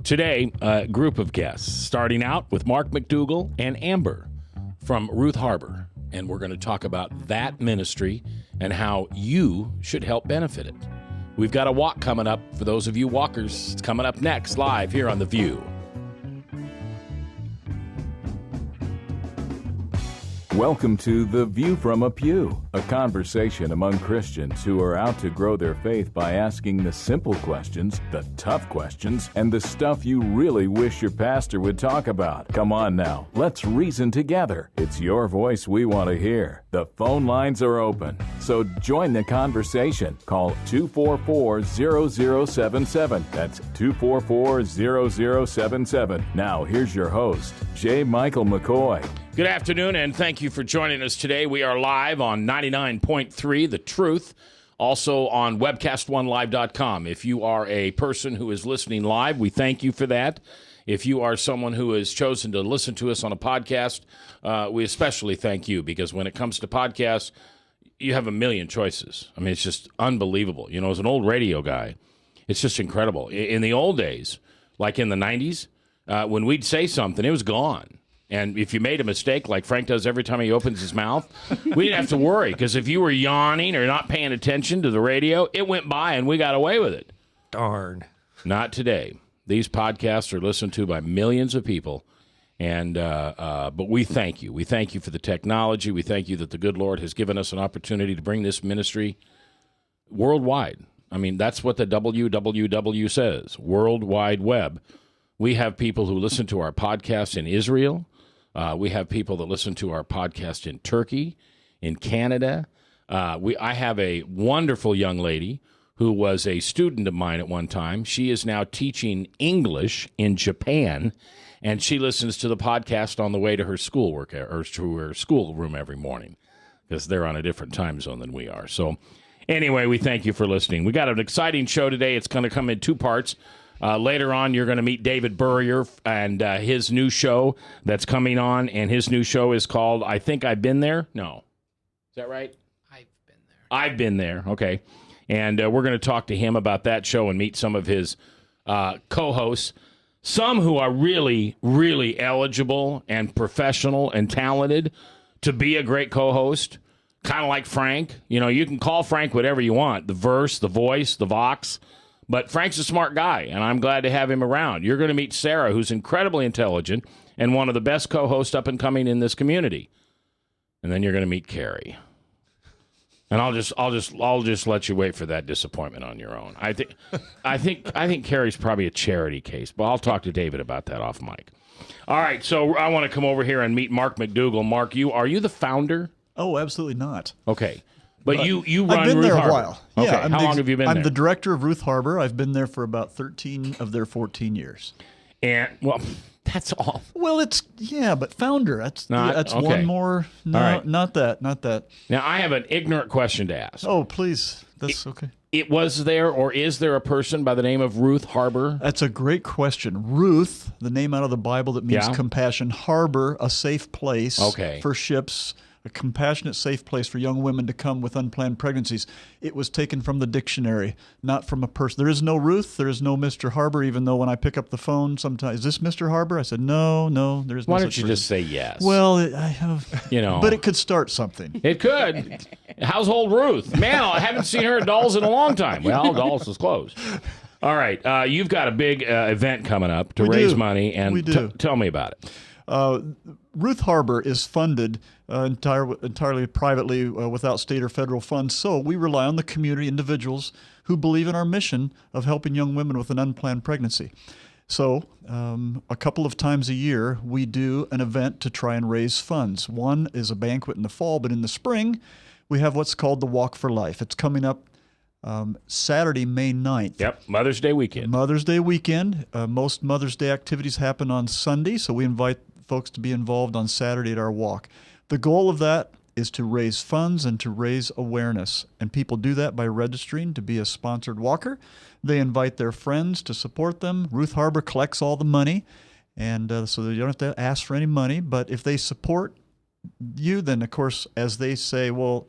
Today, a group of guests, starting out with Mark McDougall and Amber from Ruth Harbor. And we're going to talk about that ministry and how you should help benefit it. We've got a walk coming up for those of you walkers. It's coming up next, live here on The View. Welcome to The View from a Pew, a conversation among Christians who are out to grow their faith by asking the simple questions, the tough questions, and the stuff you really wish your pastor would talk about. Come on now, let's reason together. It's your voice we want to hear. The phone lines are open, so join the conversation. Call 244-0077. That's 244-0077. Now, here's your host, J. Michael McCoy. Good afternoon, and thank you for joining us today. We are live on 99.3 The Truth, also on webcast1live.com. If you are a person who is listening live, we thank you for that. If you are someone who has chosen to listen to us on a podcast, we especially thank you, because when it comes to podcasts, you have a million choices. I mean, it's just unbelievable. You know, as an old radio guy, it's just incredible. In the old days, like in the 90s, when we'd say something, it was gone. And if you made a mistake, like Frank does every time he opens his mouth, we didn't have to worry, because if you were yawning or not paying attention to the radio, it went by and we got away with it. Darn. Not today. These podcasts are listened to by millions of people, and but we thank you. We thank you for the technology. We thank you that the good Lord has given us an opportunity to bring this ministry worldwide. I mean, that's what the WWW says, World Wide Web. We have people who listen to our podcast in Israel. We have people that listen to our podcast in Turkey, in Canada. I have a wonderful young lady who was a student of mine at one time. She is now teaching English in Japan, and she listens to the podcast on the way to her schoolwork or to her schoolroom every morning, because they're on a different time zone than we are. So anyway, we thank you for listening. We got an exciting show today. It's going to come in two parts. Later on, you're going to meet David Burrier and his new show that's coming on, and his new show is called I Think I've Been There. No. Is that right? I've been there. Okay. And we're going to talk to him about that show and meet some of his co-hosts, some who are really, really eligible and professional and talented to be a great co-host, kind of like Frank. You know, you can call Frank whatever you want, the verse, the voice, the vox. But Frank's a smart guy, and I'm glad to have him around. You're going to meet Sarah, who's incredibly intelligent and one of the best co-hosts up and coming in this community. And then you're going to meet Carrie. And I'll just let you wait for that disappointment on your own. I think Carrie's probably a charity case, but I'll talk to David about that off mic. All right, so I want to come over here and meet Mark McDougall. Mark, are you the founder? Oh, absolutely not. Okay. But you run I've been Ruth there Harbor. a while. Okay. Yeah, How long have you been there? I'm the director of Ruth Harbor. I've been there for about 13 of their 14 years. And, well, that's all. Well, but founder, that's okay. one more. No, all right. not that. Now, I have an ignorant question to ask. Oh, please. That's okay. Was there or is there a person by the name of Ruth Harbor? That's a great question. Ruth, the name out of the Bible that means compassion. Harbor, a safe place for ships. A compassionate, safe place for young women to come with unplanned pregnancies. It was taken from the dictionary, not from a person. There is no Ruth. There is no Mr. Harbor, even though when I pick up the phone sometimes, is this Mr. Harbor? I said, no, there is no Why such don't you person. just say yes? Well, I have, but it could start something. It could. Household Ruth. Man, I haven't seen her at Dolls in a long time. Well, Dolls is closed. All right. You've got a big event coming up to raise money, and we do. Tell me about it. Ruth Harbor is funded entirely privately without state or federal funds, so we rely on the community, individuals who believe in our mission of helping young women with an unplanned pregnancy. So a couple of times a year, we do an event to try and raise funds. One is a banquet in the fall, but in the spring, we have what's called the Walk for Life. It's coming up Saturday, May 9th. Yep, Mother's Day weekend. Mother's Day weekend. Most Mother's Day activities happen on Sunday, so we invite folks to be involved on Saturday at our walk. The goal of that is to raise funds and to raise awareness, and people do that by registering to be a sponsored walker. They invite their friends to support them. Ruth Harbor collects all the money, and so you don't have to ask for any money, but if they support you, then, of course, as they say, well,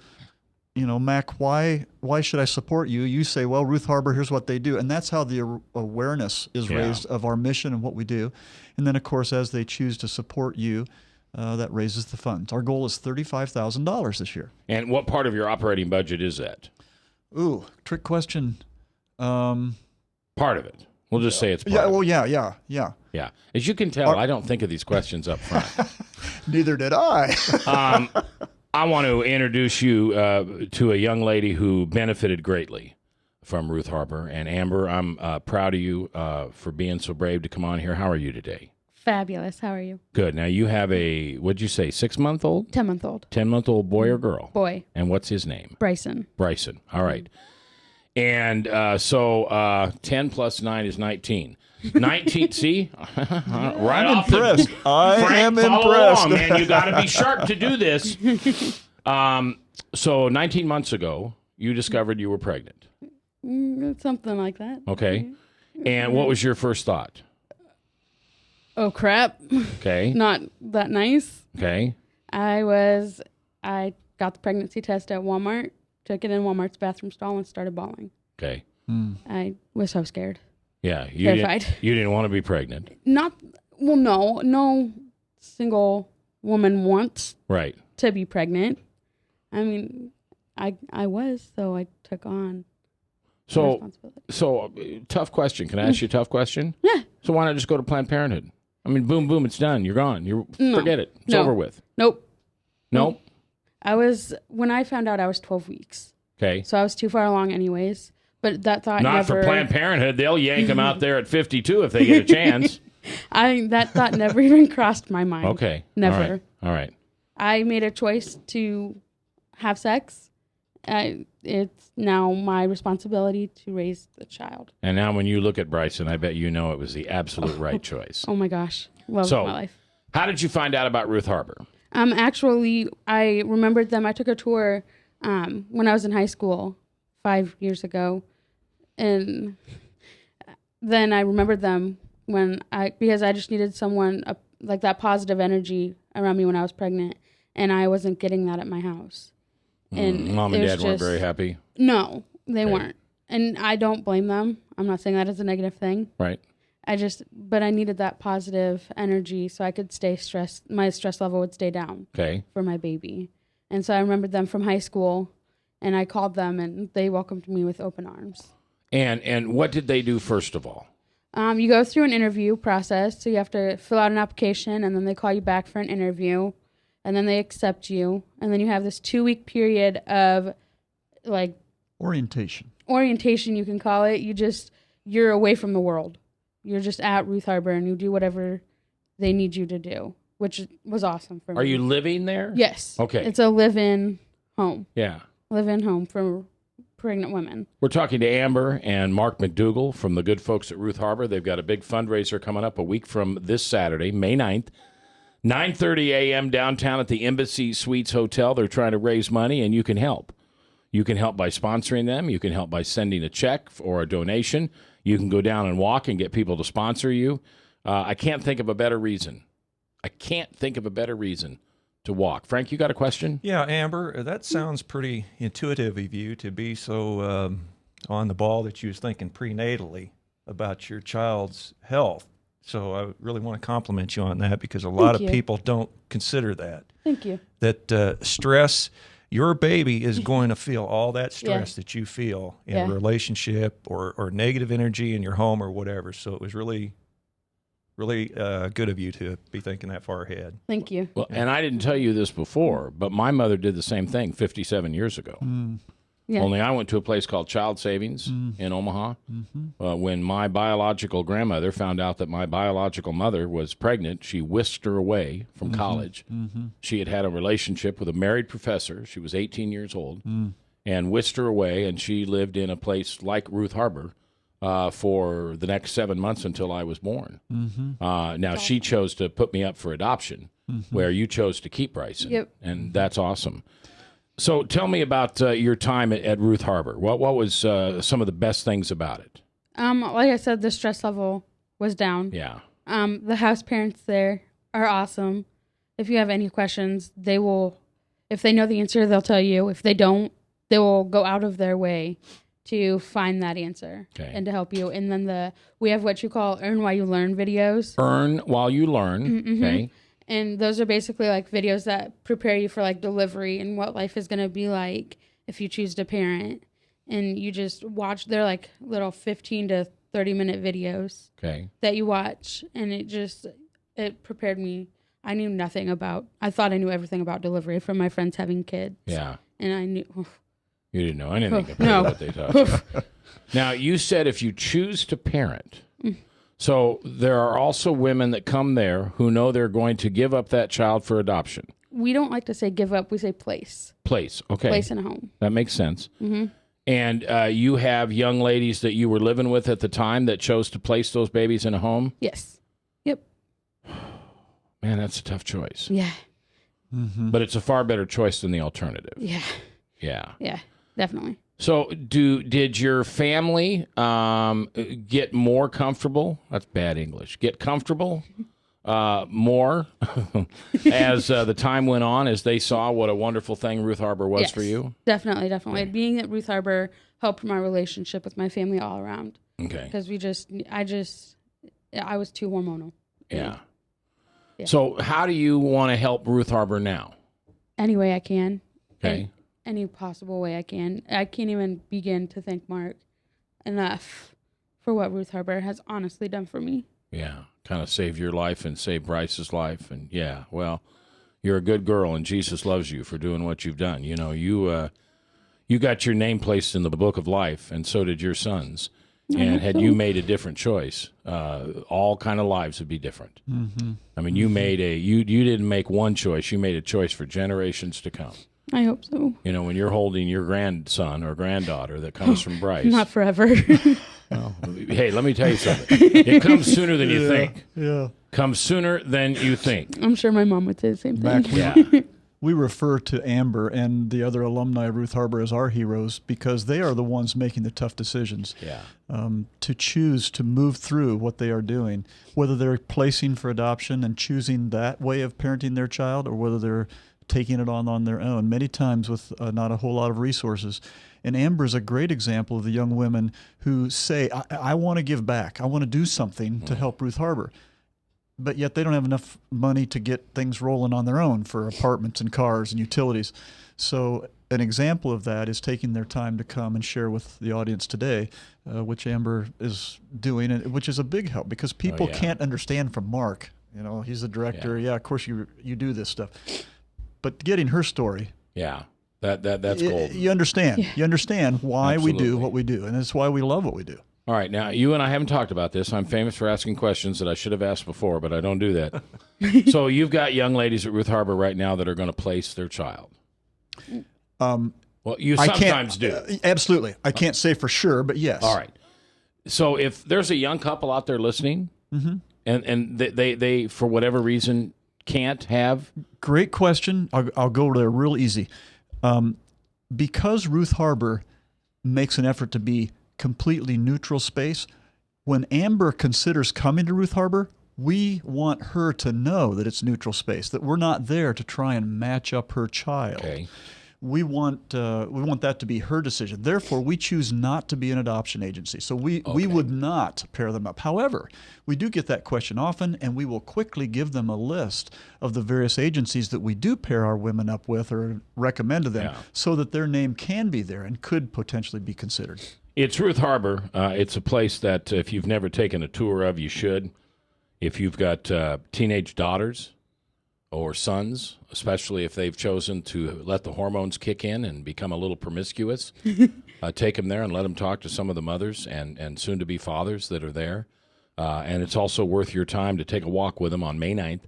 Mac, why should I support you? You say, well, Ruth Harbor, here's what they do. And that's how the awareness is raised of our mission and what we do. And then, of course, as they choose to support you, that raises the funds. Our goal is $35,000 this year. And what part of your operating budget is that? Ooh, trick question. Part of it. We'll just say it's part of it. Yeah. Yeah. As you can tell, I don't think of these questions up front. Neither did I. I want to introduce you to a young lady who benefited greatly from Ruth Harbor. And Amber, I'm proud of you for being so brave to come on here. How are you today? Fabulous. How are you? Good. Now, you have a, what'd you say, 6-month-old? 10-month-old. 10-month-old boy or girl? Boy. And what's his name? Bryson. Bryson. All right. And so 10 plus 9 is 19. 19, see? Right I'm off impressed. I am follow impressed. along, man. You got to be sharp to do this. So 19 months ago, you discovered you were pregnant. Something like that. Okay. And what was your first thought? Oh, crap. Okay. Not that nice. Okay. I got the pregnancy test at Walmart, took it in Walmart's bathroom stall, and started bawling. Okay. I was so scared. Yeah. Terrified. You didn't want to be pregnant. No single woman wants Right. to be pregnant. I mean, I was, so I took on the responsibility. So tough question. Can I ask you a tough question? Yeah. So why not just go to Planned Parenthood? I mean, boom, boom, it's done. You're gone. Forget it. It's over with. Nope. Nope. When I found out, I was 12 weeks. Okay. So I was too far along anyways. But that thought Not never... for Planned Parenthood. They'll yank them out there at 52 if they get a chance. That thought never even crossed my mind. Okay. Never. All right. I made a choice to have sex. It's now my responsibility to raise the child. And now when you look at Bryson, I bet you know it was the absolute right choice. Oh my gosh. Love So, my life. how did you find out about Ruth Harbor? Actually, I remembered them. I took a tour when I was in high school 5 years ago. And then I remembered them because I just needed someone like that positive energy around me when I was pregnant, and I wasn't getting that at my house. And Mom and Dad weren't very happy. No, they weren't, and I don't blame them. I'm not saying that as a negative thing. Right. But I needed that positive energy so I could stay stressed. My stress level would stay down. Okay. For my baby, and so I remembered them from high school, and I called them, and they welcomed me with open arms. And what did they do first of all? You go through an interview process, so you have to fill out an application, and then they call you back for an interview, and then they accept you, and then you have this 2-week period of like Orientation, you can call it. You're away from the world. You're just at Ruth Harbor, and you do whatever they need you to do, which was awesome for me. Are you living there? Yes. Okay. It's a live-in home. Yeah. Live-in home for pregnant women. We're talking to Amber and Mark McDougall from the good folks at Ruth Harbor. They've got a big fundraiser coming up a week from this Saturday, May 9th, 9:30 a.m. downtown at the Embassy Suites Hotel. They're trying to raise money, and you can help. You can help by sponsoring them. You can help by sending a check or a donation. You can go down and walk and get people to sponsor you. I can't think of a better reason. To walk. Frank, you got a question? Yeah, Amber, that sounds pretty intuitive of you to be so on the ball that you was thinking prenatally about your child's health. So I really want to compliment you on that because a lot of people don't consider that. Thank you. That stress, your baby is going to feel all that stress that you feel in a relationship or negative energy in your home or whatever. So it was really good of you to be thinking that far ahead. Thank you. Well, and I didn't tell you this before, but my mother did the same thing 57 years ago. Yeah. Only I went to a place called Child Savings in Omaha. When my biological grandmother found out that my biological mother was pregnant, she whisked her away from college. She had a relationship with a married professor. She was 18 years old and whisked her away, and she lived in a place like Ruth Harbor for the next 7 months until I was born. Now, she chose to put me up for adoption, where you chose to keep Bryson. Yep. And that's awesome. So tell me about your time at Ruth Harbor. What was some of the best things about it? Like I said, the stress level was down. Yeah. The house parents there are awesome. If you have any questions, they will, if they know the answer, they'll tell you. If they don't, they will go out of their way to find that answer Okay. and to help you. And then we have what you call Earn While You Learn videos. Earn while you learn. Okay. And those are basically like videos that prepare you for like delivery and what life is going to be like if you choose to parent. And you just watch, they're like little 15 to 30-minute videos Okay. that you watch. And it prepared me. I thought I knew everything about delivery from my friends having kids. Yeah. And I knew, You didn't know anything about No. what they taught you. Now, you said if you choose to parent, so there are also women that come there who know they're going to give up that child for adoption. we don't like to say give up. We say place. Place. Okay. Place in a home. That makes sense. And you have young ladies that you were living with at the time that chose to place those babies in a home? Yes. Yep. Man, that's a tough choice. Yeah. But it's a far better choice than the alternative. Yeah. Yeah. Yeah. Definitely. So did your family get more comfortable? That's bad English. Get comfortable more as the time went on, as they saw what a wonderful thing Ruth Harbor was for you? Definitely. Being at Ruth Harbor helped my relationship with my family all around. Okay. Because I was too hormonal. Yeah. Yeah. So how do you want to help Ruth Harbor now? Any way I can. Okay. Any possible way I can. I can't even begin to thank Mark enough for what Ruth Harbor has honestly done for me. Yeah. Kind of saved your life and saved Bryce's life. And yeah, well, you're a good girl and Jesus loves you for doing what you've done. You know, you got your name placed in the book of life, and so did your sons. And had you made a different choice, all kind of lives would be different. I mean, you made you didn't make one choice. You made a choice for generations to come. I hope so. You know, when you're holding your grandson or granddaughter that comes from Bryce. Not forever. Well, hey, let me tell you something. It comes sooner than you think. Yeah. Comes sooner than you think. I'm sure my mom would say the same thing. Mac, Yeah. we refer to Amber and the other alumni of Ruth Harbor as our heroes because they are the ones making the tough decisions. Yeah. To choose to move through what they are doing, whether they're placing for adoption and choosing that way of parenting their child, or whether they're taking it on their own, many times with not a whole lot of resources. And Amber is a great example of the young women who say, I want to give back. I want to do something to help Ruth Harbor. But yet they don't have enough money to get things rolling on their own for apartments and cars and utilities. So an example of that is taking their time to come and share with the audience today, which Amber is doing, and which is a big help because people can't understand from Mark. You know, he's the director. Yeah, of course you do this stuff. But getting her story, Yeah. That's gold. you understand. Yeah. You understand why we do what we do, and that's why we love what we do. All right, now you and I haven't talked about this. I'm famous for asking questions that I should have asked before, but I don't do that. So you've got young ladies at Ruth Harbor right now that are going to place their child. Well, you sometimes do. Absolutely. I can't say for sure, but yes. All right. So if there's a young couple out there listening, and they for whatever reason can't have. Great question. I'll go there real easy. Because Ruth Harbor makes an effort to be completely neutral space, when Amber considers coming to Ruth Harbor, we want her to know that it's neutral space, that we're not there to try and match up her child. Okay. We want that to be her decision. Therefore, we choose not to be an adoption agency. So we would not pair them up. However, we do get that question often, and we will quickly give them a list of the various agencies that we do pair our women up with or recommend to them so that their name can be there and could potentially be considered. It's Ruth Harbor. It's a place that if you've never taken a tour of, you should. If you've got teenage daughters or sons, especially if they've chosen to let the hormones kick in and become a little promiscuous, take them there and let them talk to some of the mothers and soon-to-be fathers that are there. And it's also worth your time to take a walk with them on May 9th.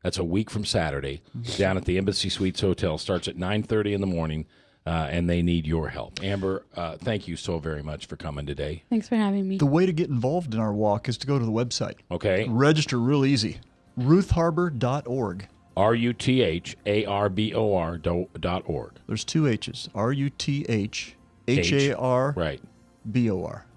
That's a week from Saturday, down at the Embassy Suites Hotel. Starts at 9:30 in the morning, and they need your help. Amber, thank you so very much for coming today. Thanks for having me. The way to get involved in our walk is to go to the website. Okay. Register real easy. RuthHarbor.org. RuthHarbor.org. There's two H's. RuthHarbor. Right.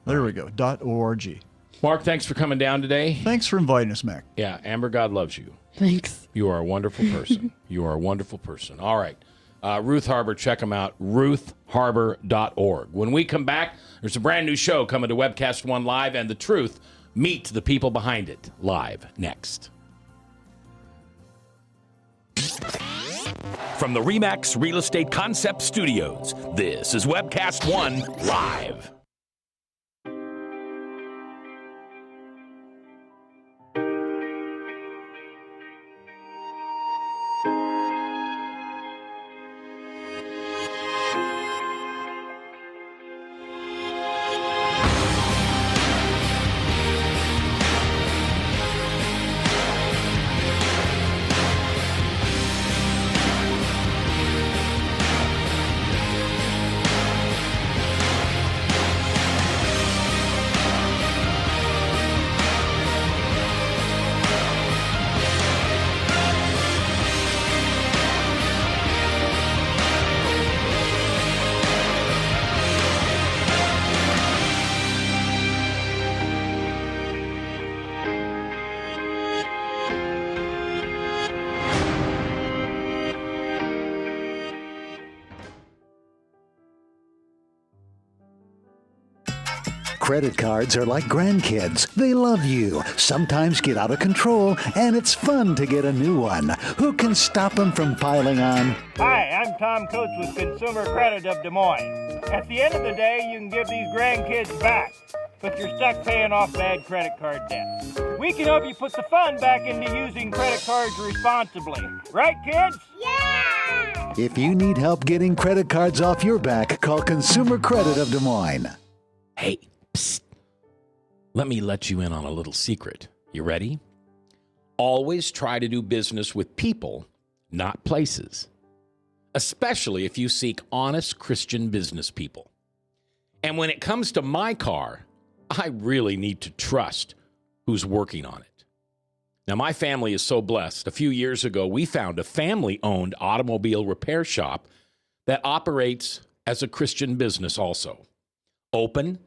There we go. .org. Mark, thanks for coming down today. Thanks for inviting us, Mac. Yeah, Amber, God loves you. Thanks. You are a wonderful person. You are a wonderful person. All right. Ruth Harbor, check them out, ruthharbor.org. When we come back, there's a brand new show coming to Webcast One Live, and The Truth, meet the people behind it, live next. From the RE/MAX Real Estate Concept Studios, this is Webcast One Live. Credit cards are like grandkids. They love you, sometimes get out of control, and it's fun to get a new one. Who can stop them from piling on? Hi, I'm Tom Coates with Consumer Credit of Des Moines. At the end of the day, you can give these grandkids back, but you're stuck paying off bad credit card debt. We can help you put the fun back into using credit cards responsibly. Right, kids? Yeah! If you need help getting credit cards off your back, call Consumer Credit of Des Moines. Hey, psst. Let me let you in on a little secret. You ready? Always try to do business with people, not places. Especially if you seek honest Christian business people. And when it comes to my car, I really need to trust who's working on it. Now, my family is so blessed. A few years ago, we found a family-owned automobile repair shop that operates as a Christian business also. Open,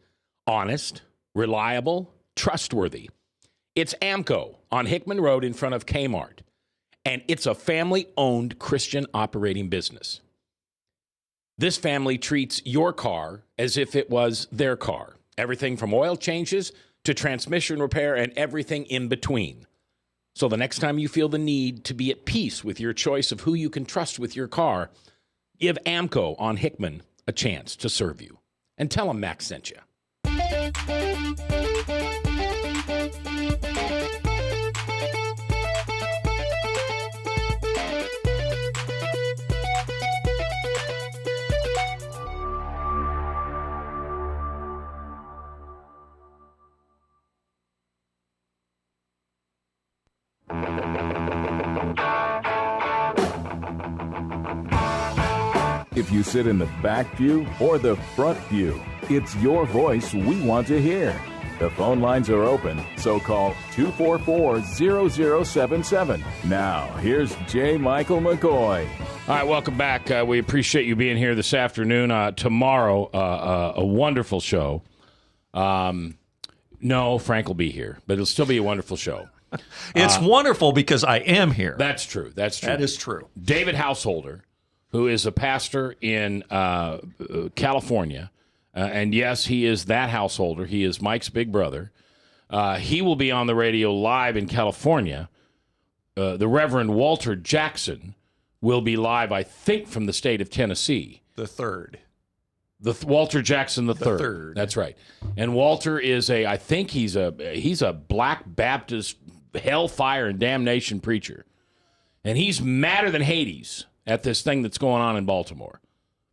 honest, reliable, trustworthy. It's AMCO on Hickman Road in front of Kmart. And it's a family-owned Christian operating business. This family treats your car as if it was their car. Everything from oil changes to transmission repair and everything in between. So the next time you feel the need to be at peace with your choice of who you can trust with your car, give AMCO on Hickman a chance to serve you. And tell them Max sent you. If you sit in the back pew or the front pew, it's your voice we want to hear. The phone lines are open, so call 244-0077. Now, here's J. Michael McCoy. All right, welcome back. We appreciate you being here this afternoon. Tomorrow, a wonderful show. No, Frank will be here, but it'll still be a wonderful show. It's wonderful because I am here. That's true. That's true. That is true. David Householder, who is a pastor in California, and yes, he is that householder. He is Mike's big brother. He will be on the radio live in California. The Reverend Walter Jackson will be live, I think, from the state of Tennessee. The third. Walter Jackson the third. That's right. And Walter is I think he's a Black Baptist hellfire and damnation preacher. And he's madder than Hades at this thing that's going on in Baltimore.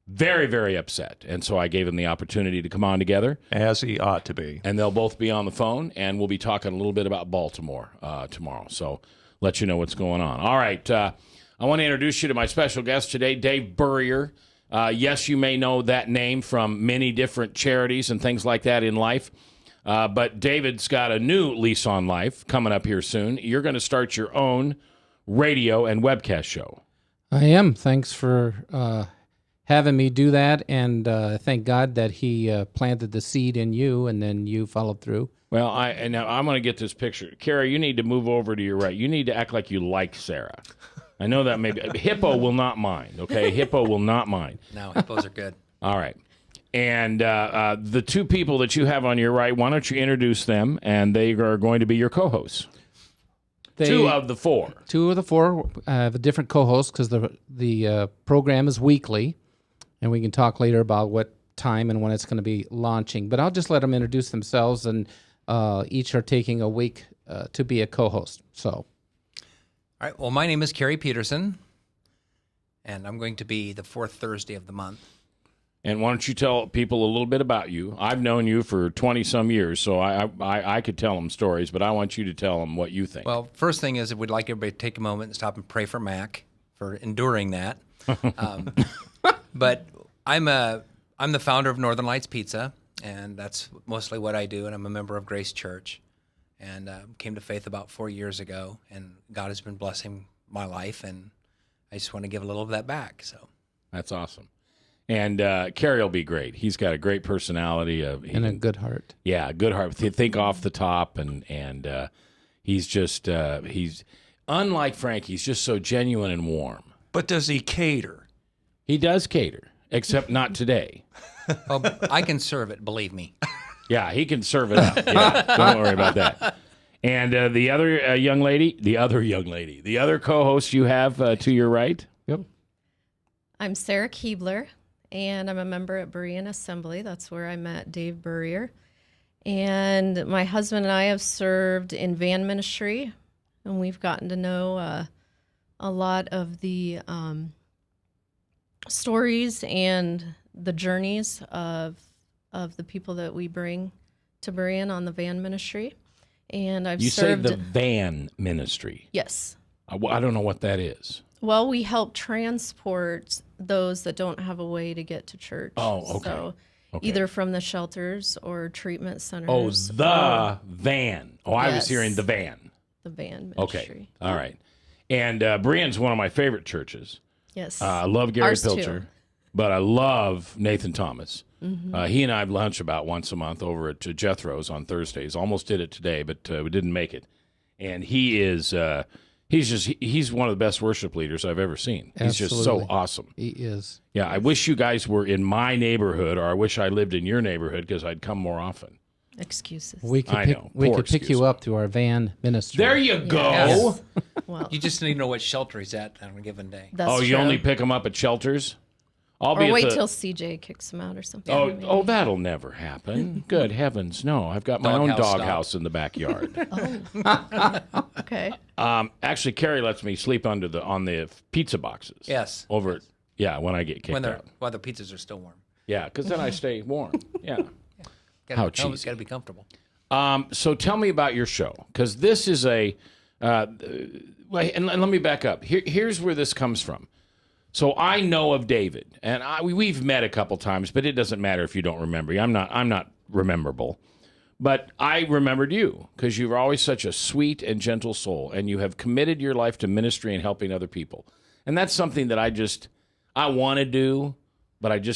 Very, very upset. And so I gave him the opportunity to come on together. As he ought to be. And they'll both be on the phone, and we'll be talking a little bit about Baltimore tomorrow. So let you know what's going on. All right. I want to introduce you to my special guest today, Dave Burrier. Yes, you may know that name from many different charities and things like that in life. But David's got a new lease on life coming up here soon. You're going to start your own radio and webcast show. I am. Thanks for having me do that, and thank God that He planted the seed in you, and then you followed through. Well, now I'm going to get this picture. Kara, you need to move over to your right. You need to act like you like Sarah. I know that maybe Hippo will not mind. Okay, Hippo will not mind. No, hippos are good. All right. And the two people that you have on your right, why don't you introduce them? And they are going to be your co-hosts. Two of the four. Two of the four have a different co-host because the program is weekly, and we can talk later about what time and when it's going to be launching. But I'll just let them introduce themselves, and each are taking a week to be a co-host. So, All right. Well, my name is Kerry Peterson, and I'm going to be the fourth Thursday of the month. And why don't you tell people a little bit about you? I've known you for 20-some years, so I could tell them stories, but I want you to tell them what you think. Well, first thing is, we'd like everybody to take a moment and stop and pray for Mac for enduring that. But I'm the founder of Northern Lights Pizza, and that's mostly what I do. And I'm a member of Grace Church, and came to faith about 4 years ago. And God has been blessing my life, and I just want to give a little of that back. So that's awesome. And Kerry will be great. He's got a great personality and a good heart. Yeah, good heart. Think off the top, and he's just he's unlike Frank. He's just so genuine and warm. But does he cater? He does cater, except not today. Oh, I can serve it, believe me. Yeah, he can serve it up. Yeah, don't worry about that. And the other young lady, the other co-host you have to your right. Yep. I'm Sarah Keebler, and I'm a member at Berean Assembly. That's where I met Dave Burrier. And my husband and I have served in van ministry, and we've gotten to know a lot of the stories and the journeys of the people that we bring to Berean on the van ministry. And I've served... You say the van ministry. Yes. I don't know what that is. Well, we help transport those that don't have a way to get to church. Oh, okay. So Okay. either from the shelters or treatment centers. Oh, the van. Oh, I was Yes. hearing the van. The van Okay. ministry. All right. And Berean's one of my favorite churches. Yes. I love Gary Ours too. Pilcher, but I love Nathan Thomas. Mm-hmm. He and I have lunch about once a month over at Jethro's on Thursdays. Almost did it today, but we didn't make it. And he is he's one of the best worship leaders I've ever seen. He's just so Absolutely. awesome. He is. Yeah, I wish you guys were in my neighborhood, or I wish I lived in your neighborhood because I'd come more often. Excuses. We could I pick, know. we Poor could pick excuse. you up to our van ministry. There you go. Yes. Well, You just need to know what shelter he's at on a given day. that's Oh, you true. only pick them up at shelters? I'll be Or at wait the, till CJ kicks him out or something. maybe. Oh, that'll never happen. Good heavens, no! I've got my own Doghouse doghouse in the backyard. Okay. Actually, Carrie lets me sleep on the pizza boxes. Yes. Over, when I get kicked out. While the pizzas are still warm. Yeah, because then I stay warm. Yeah. Gotta, How It's cheesy. got to be comfortable. So tell me about your show, because this is and let me back up. Here's where this comes from. So I know of David, and we've met a couple times, but it doesn't matter if you don't remember. I'm not rememberable, but I remembered you because you were always such a sweet and gentle soul, and you have committed your life to ministry and helping other people, and that's something that I want to do, but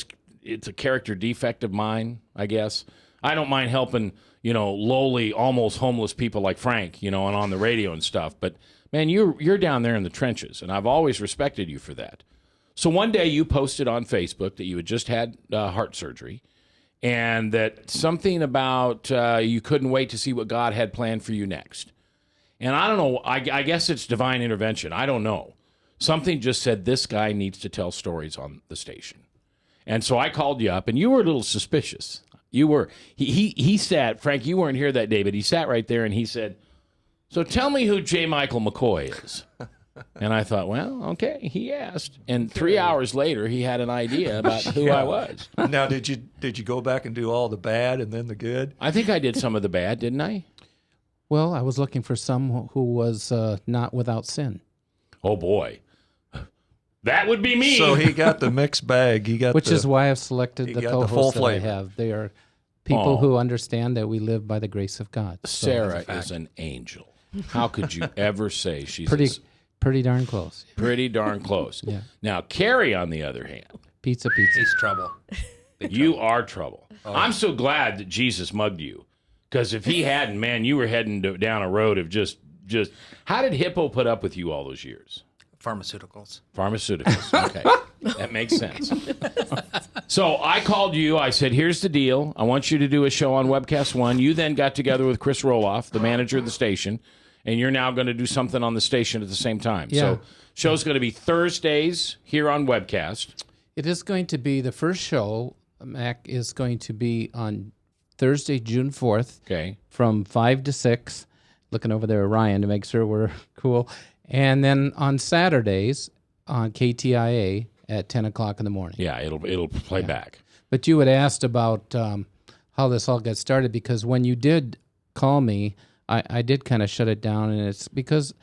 it's a character defect of mine, I guess. I don't mind helping, lowly, almost homeless people like Frank, and on the radio and stuff. But man, you're down there in the trenches, and I've always respected you for that. So one day you posted on Facebook that you had just had heart surgery, and that something about you couldn't wait to see what God had planned for you next. And I don't know. I guess it's divine intervention. I don't know. Something just said this guy needs to tell stories on the station. And so I called you up, and you were a little suspicious. You were. He sat, Frank, you weren't here that day, but he sat right there and he said, "So tell me who J. Michael McCoy is." And I thought, well, okay, he asked. And 3 hours later, he had an idea about who I was. Now, did you go back and do all the bad and then the good? I think I did some of the bad, didn't I? Well, I was looking for some who was not without sin. Oh, boy. That would be me. So he got the mixed bag. Which is why I've selected he the got the full co-hosts that I flavor. have. They are people who understand that we live by the grace of God. So Sarah is an angel. How could you ever say she's pretty darn close. pretty darn close? Yeah. Now, Carrie, on the other hand, Pizza. He's trouble. you are trouble. I'm so glad that Jesus mugged you, because if he hadn't, man, you were heading down a road of just. How did Hippo put up with you all those years? Pharmaceuticals. Pharmaceuticals. Okay. That makes sense. So I called you. I said, here's the deal. I want you to do a show on Webcast One. You then got together with Chris Roloff, the manager of the station, and you're now going to do something on the station at the same time. Yeah. So show's going to be Thursdays here on Webcast. It is going to be the first show, Mac, is going to be on Thursday, June 4th. Okay. From 5 to 6. Looking over there at Ryan to make sure we're cool. And then on Saturdays on KTIA at 10 o'clock in the morning. Yeah, it'll play back. But you had asked about how this all got started, because when you did call me, I did kind of shut it down. And it's because,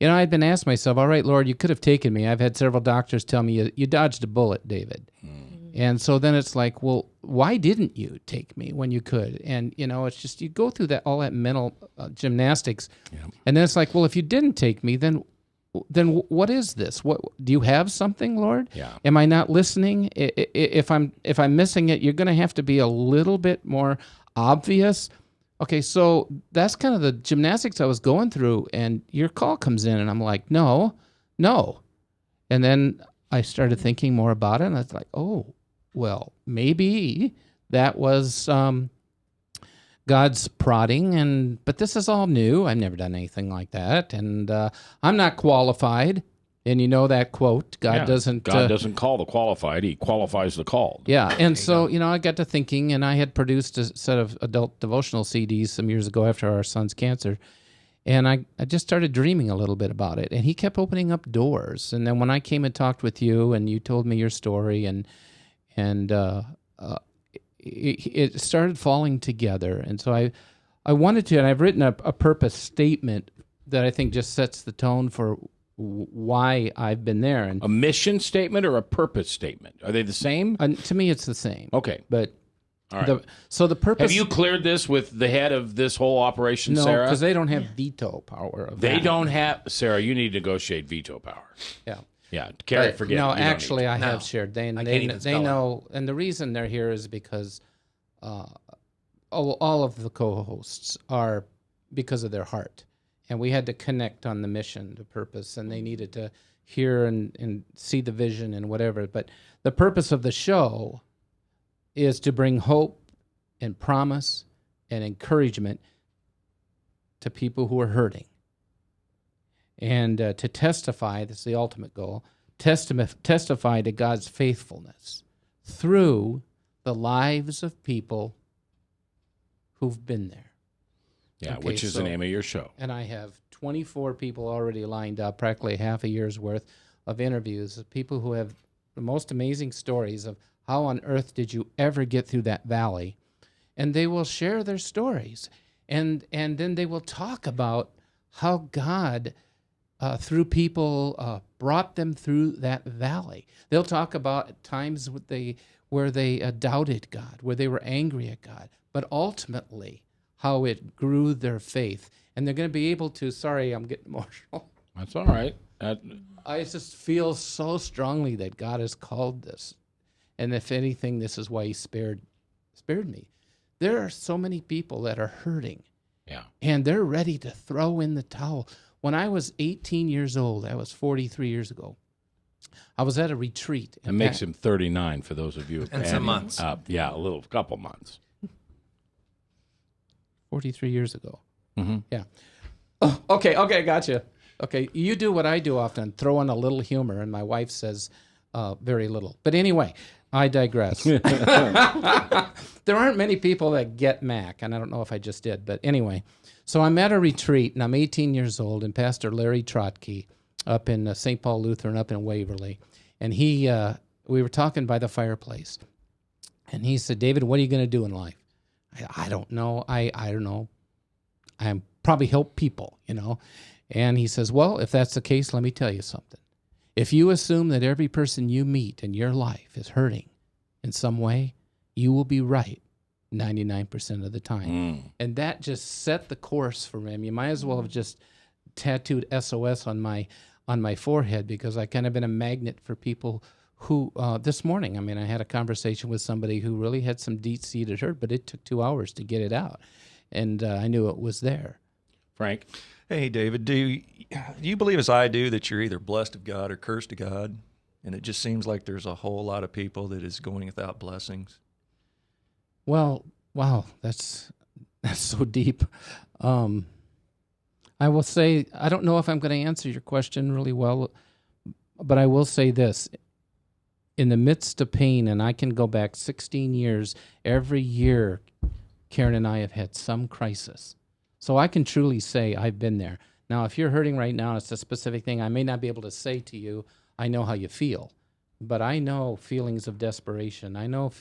I'd been asking myself, all right, Lord, you could have taken me. I've had several doctors tell me, you dodged a bullet, David. And so then it's like, well, why didn't you take me when you could? And, it's just, you go through all that mental gymnastics. Yeah. And then it's like, well, if you didn't take me, then what is this? What do you have something, Lord? Yeah. Am I not listening? If I'm missing it, you're going to have to be a little bit more obvious. Okay, so that's kind of the gymnastics I was going through, and your call comes in, and I'm like, no. And then I started thinking more about it, and I was like, oh, well, maybe that was God's prodding, but this is all new. I've never done anything like that, and I'm not qualified. And that quote, God doesn't call the qualified; He qualifies the called. Yeah, and so I got to thinking, and I had produced a set of adult devotional CDs some years ago after our son's cancer, and I just started dreaming a little bit about it, and He kept opening up doors. And then when I came and talked with you, and you told me your story, and it started falling together. And so I wanted to, and I've written a purpose statement that I think just sets the tone for why I've been there. And a mission statement or a purpose statement? Are they the same? To me, it's the same. Okay. But all right. So the purpose... Have you cleared this with the head of this whole operation, no, Sarah? No, because they don't have veto power. They don't have... Sarah, you need to negotiate veto power. Yeah. Yeah, Carrie, forget it. No, actually, I have shared. They they know, and the reason they're here is because all of the co-hosts are because of their heart, and we had to connect on the mission, the purpose, and they needed to hear and see the vision and whatever. But the purpose of the show is to bring hope and promise and encouragement to people who are hurting. And to testify, that's the ultimate goal, testify to God's faithfulness through the lives of people who've been there. Yeah, okay, which is the name of your show. And I have 24 people already lined up, practically half a year's worth of interviews of people who have the most amazing stories of how on earth did you ever get through that valley. And they will share their stories. And then they will talk about how God... through people, brought them through that valley. They'll talk about times where they doubted God, where they were angry at God, but ultimately how it grew their faith. And they're going to be able to, sorry, I'm getting emotional. That's all right. I just feel so strongly that God has called this. And if anything, this is why He spared me. There are so many people that are hurting. Yeah. And they're ready to throw in the towel. When I was 18 years old, that was 43 years ago, I was at a retreat. That makes him 39 for those of you. And some months. Yeah, a couple months. 43 years ago. Mm-hmm. Yeah. Oh, okay, gotcha. Okay, you do what I do often, throw in a little humor, and my wife says very little. But anyway, I digress. There aren't many people that get Mac, and I don't know if I just did, but anyway. So I'm at a retreat, and I'm 18 years old, and Pastor Larry Trotke up in St. Paul Lutheran up in Waverly, and we were talking by the fireplace, and he said, David, what are you going to do in life? I don't know. I don't know. I'm probably help people, And he says, well, if that's the case, let me tell you something. If you assume that every person you meet in your life is hurting in some way, you will be right 99% of the time. And that just set the course for him. You might as well have just tattooed SOS on my forehead, because I kind of been a magnet for people who, this morning, I had a conversation with somebody who really had some deep-seated hurt, but it took 2 hours to get it out. And I knew it was there. Frank? Hey, David, do you believe as I do that you're either blessed of God or cursed of God? And it just seems like there's a whole lot of people that is going without blessings. Well, wow, that's so deep. I will say, I don't know if I'm going to answer your question really well, but I will say this. In the midst of pain, and I can go back 16 years, every year, Karen and I have had some crisis. So I can truly say I've been there. Now, if you're hurting right now, it's a specific thing I may not be able to say to you, I know how you feel. But I know feelings of desperation. I know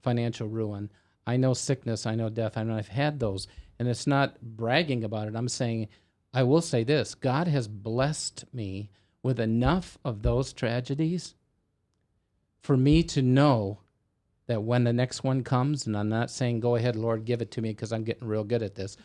financial ruin. I know sickness. I know death. I know I've had those. And it's not bragging about it. I'm saying, I will say this. God has blessed me with enough of those tragedies for me to know that when the next one comes, and I'm not saying, go ahead, Lord, give it to me because I'm getting real good at this,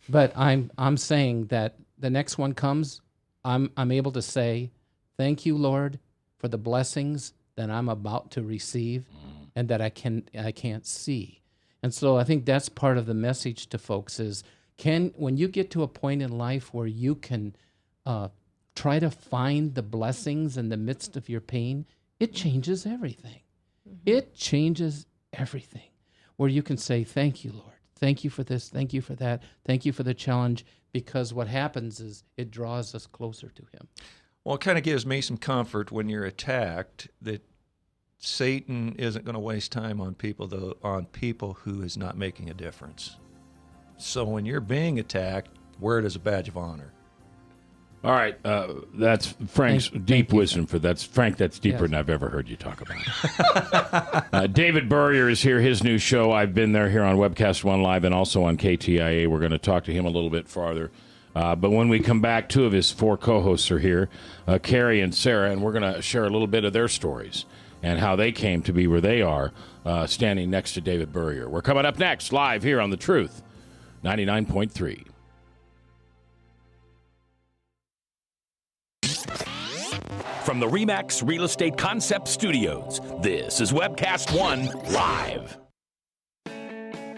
but I'm saying that the next one comes, I'm able to say, thank you, Lord, for the blessings that I'm about to receive and that I can't see. And so I think that's part of the message to folks is, when you get to a point in life where you can try to find the blessings in the midst of your pain, it changes everything. Mm-hmm. It changes everything. Where you can say, thank you, Lord. Thank you for this. Thank you for that. Thank you for the challenge. Because what happens is it draws us closer to him. Well, it kind of gives me some comfort when you're attacked that Satan isn't going to waste time on people who is not making a difference. So when you're being attacked, wear it as a badge of honor. All right, that's Frank's deep wisdom for that. Frank, that's deeper than I've ever heard you talk about. David Burrier is here, his new show, I've Been There, here on Webcast One Live and also on KTIA. We're going to talk to him a little bit farther. But when we come back, two of his four co-hosts are here, Carrie and Sarah, and we're going to share a little bit of their stories and how they came to be where they are, standing next to David Burrier. We're coming up next, live here on The Truth, 99.3. From the RE/MAX Real Estate Concept Studios, this is Webcast One Live.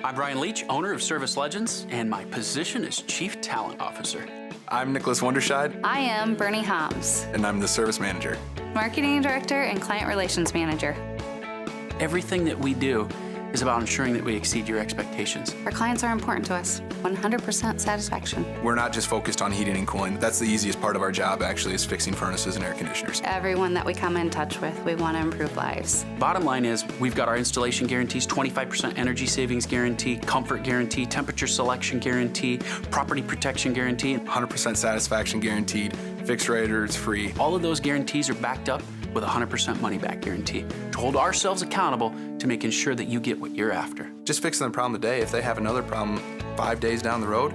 I'm Brian Leach, owner of Service Legends, and my position is Chief Talent Officer. I'm Nicholas Wonderscheid. I am Bernie Hobbs. And I'm the Service Manager. Marketing Director and Client Relations Manager. Everything that we do is about ensuring that we exceed your expectations. Our clients are important to us. 100% satisfaction. We're not just focused on heating and cooling. That's the easiest part of our job, actually, is fixing furnaces and air conditioners. Everyone that we come in touch with, we want to improve lives. Bottom line is, we've got our installation guarantees, 25% energy savings guarantee, comfort guarantee, temperature selection guarantee, property protection guarantee. 100% satisfaction guaranteed. Fixed rate or it's free. All of those guarantees are backed up with a 100% money-back guarantee to hold ourselves accountable to making sure that you get what you're after. Just fixing the problem today. If they have another problem 5 days down the road,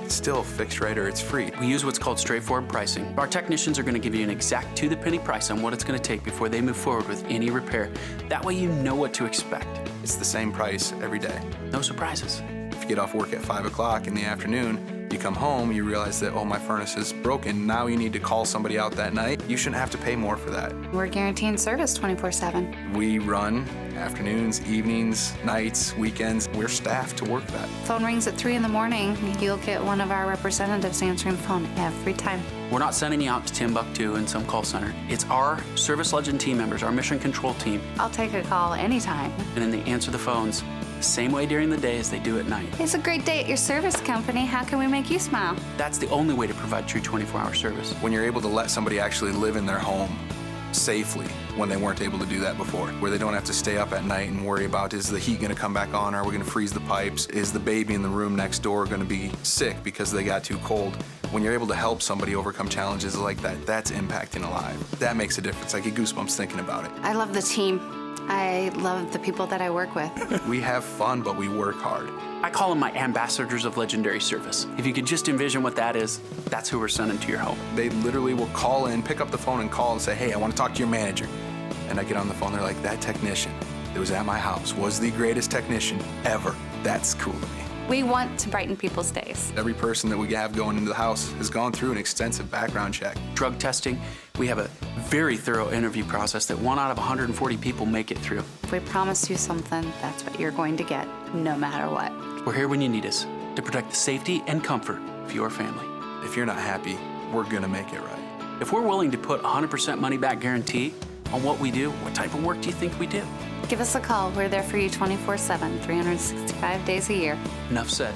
it's still fixed rate or it's free. We use what's called straightforward pricing. Our technicians are going to give you an exact to-the-penny price on what it's going to take before they move forward with any repair. That way you know what to expect. It's the same price every day. No surprises. If you get off work at 5 o'clock in the afternoon, you come home, you realize that, oh, my furnace is broken. Now you need to call somebody out that night. You shouldn't have to pay more for that. We're guaranteeing service 24/7. We run afternoons, evenings, nights, weekends. We're staffed to work that. Phone rings at 3 in the morning. You'll get one of our representatives answering the phone every time. We're not sending you out to Timbuktu in some call center. It's our Service Legend team members, our mission control team. I'll take a call anytime. And then they answer the phones the same way during the day as they do at night. It's a great day at your service company. How can we make you smile? That's the only way to provide true 24-hour service. When you're able to let somebody actually live in their home safely when they weren't able to do that before, where they don't have to stay up at night and worry about, is the heat going to come back on? Are we going to freeze the pipes? Is the baby in the room next door going to be sick because they got too cold? When you're able to help somebody overcome challenges like that, that's impacting a life. That makes a difference. I get goosebumps thinking about it. I love the team. I love the people that I work with. We have fun, but we work hard. I call them my ambassadors of legendary service. If you could just envision what that is, that's who we're sending to your home. They literally will call in, pick up the phone and call and say, hey, I want to talk to your manager. And I get on the phone, they're like, that technician that was at my house was the greatest technician ever. That's cool to me. We want to brighten people's days. Every person that we have going into the house has gone through an extensive background check. Drug testing, we have a very thorough interview process that 1 out of 140 people make it through. If we promise you something, that's what you're going to get, no matter what. We're here when you need us to protect the safety and comfort of your family. if you're not happy, we're going to make it right. If we're willing to put 100% money back guarantee on what we do, what type of work do you think we do? Give us a call. We're there for you 24/7, 365 days a year. Enough said.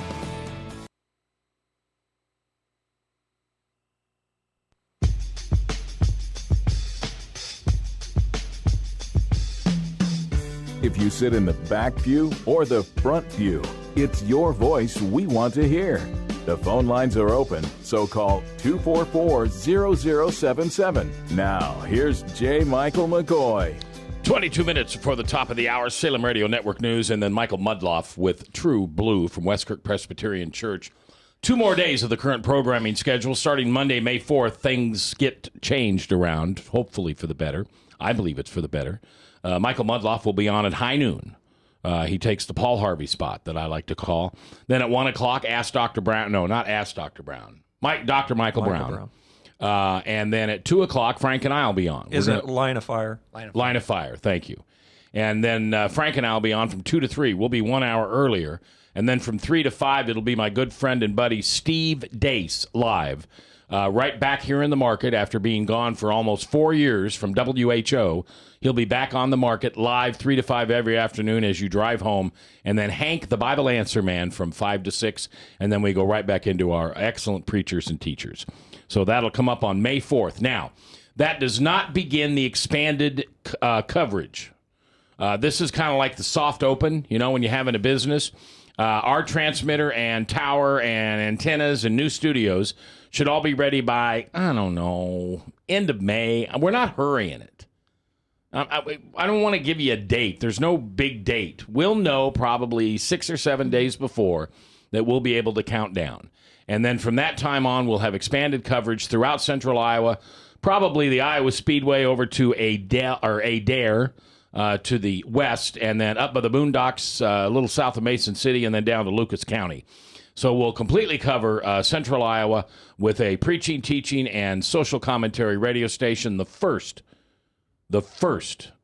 If you sit in the back pew or the front pew, it's your voice we want to hear. The phone lines are open, so call 244-0077. Now, here's J. Michael McCoy. 22 minutes before the top of the hour, Salem Radio Network News, and then Michael Mudloff with True Blue from Westkirk Presbyterian Church. 2 more days of the current programming schedule. Starting Monday, May 4th, things get changed around, hopefully for the better. I believe it's for the better. Michael Mudloff will be on at high noon. He takes the Paul Harvey spot that I like to call. Then at 1 o'clock, Ask Dr. Brown. No, not Ask Dr. Brown. Dr. Michael Brown. And then at 2 o'clock, Frank and I will be on. Isn't it Line of Fire? Line of Fire, thank you. And then Frank and I will be on from 2 to 3. We'll be 1 hour earlier. And then from 3 to 5, it'll be my good friend and buddy Steve Dace live. Right back here in the market after being gone for almost 4 years from WHO. He'll be back on the market live 3 to 5 every afternoon as you drive home. And then Hank, the Bible Answer Man, from 5 to 6. And then we go right back into our excellent preachers and teachers. So that'll come up on May 4th. Now, that does not begin the expanded coverage. This is kind of like the soft open, when you're having a business. Our transmitter and tower and antennas and new studios should all be ready by, I don't know, end of May. We're not hurrying it. I don't want to give you a date. There's no big date. We'll know probably 6 or 7 days before that we'll be able to count down. And then from that time on, we'll have expanded coverage throughout central Iowa, probably the Iowa Speedway over to Adair to the west, and then up by the Boondocks, a little south of Mason City, and then down to Lucas County. So we'll completely cover central Iowa with a preaching, teaching, and social commentary radio station, the first